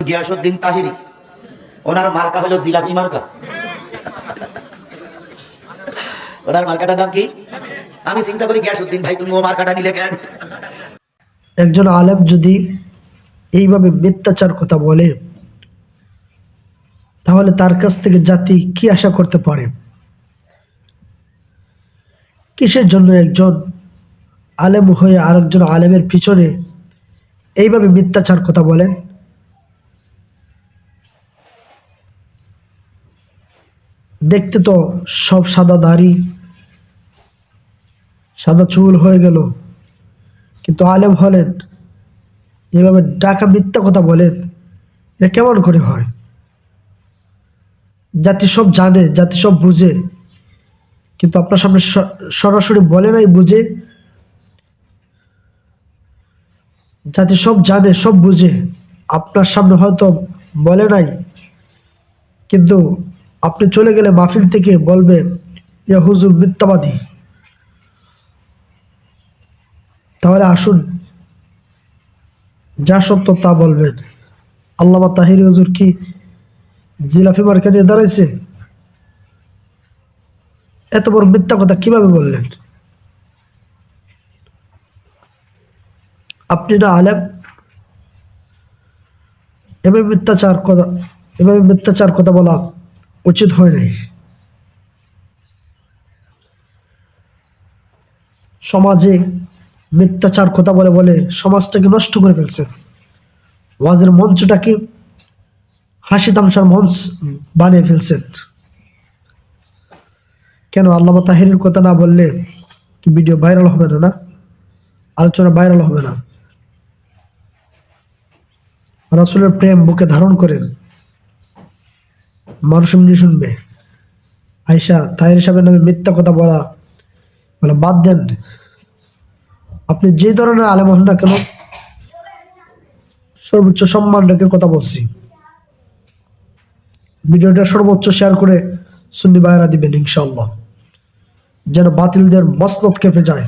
গিয়াসউদ্দিন তাহিরি, ওনার মার্কা হলো জিলাপি মার্কা। ওনার মার্কাটার নাম কি? আমি চিন্তা করি গিয়াসউদ্দিন ভাই তুমি ও মার্কাটা নিলে কেন? একজন আলেম যদি এইভাবে মিথ্যাচার কথা বলে তাহলে তার কাছ থেকে জাতি কি আশা করতে পারে? কিসের জন্য একজন আলেম হয়ে আরেকজন আলেমের পিছনে এইভাবে মিথ্যাচার কথা বলেন? দেখতে তো সব সাদা দাড়ি সাদা চুল হয়ে গেল, কিন্তু আলেম হলেন এভাবে ডাকা মিথ্যা কথা বলেন, এটা কেমন করে হয়? জাতি সব জানে, জাতি সব বুঝে, কিন্তু আপনার সামনে সরাসরি বলে নাই বুঝে। জাতি সব জানে সব বুঝে, আপনার সামনে হয়তো বলে নাই, কিন্তু আপনি চলে গেলে মাহফিল থেকে বলবে ইয়া হুজুর মিথ্যাবাদী। তাহলে আসুন যা সত্য তা বলবেন। আল্লামা তাহিরি হুজুর কি জিলাপি মার্কা নিয়ে দাঁড়াইছে? এত বড় মিথ্যা কথা কিভাবে বললেন? আপনি না আলেম? এভাবে মিথ্যাচার কথা বলা উচিত হয় নাই। সমাজে মিথ্যাচার কথা বলে বলে সমাজটাকে নষ্ট করে ফেলছে। ওয়াজের মঞ্চটাকে হাসি তামসার মঞ্চ বানিয়ে ফেলছেন। কেন আল্লামা তাহিরের কথা না বললে কি ভিডিও ভাইরাল হবে না? না, আলোচনা ভাইরাল হবে না? রাসূলের প্রেম বুকে ধারণ করেন, মানুষ এমনি শুনবে। আয়েশা তাহির সাহেবের নামে মিথ্যা কথা বলা বলে বাদ দেন। আপনি যে ধরনের আলেম হন না কেন, সর্বোচ্চ সম্মান রেখে কথা বলছি। ভিডিওটা সর্বোচ্চ শেয়ার করে সুন্নি ভাইয়েরা দিবেন ইনশাআল্লাহ, যেন বাতিলদের মসনদ কেঁপে যায়।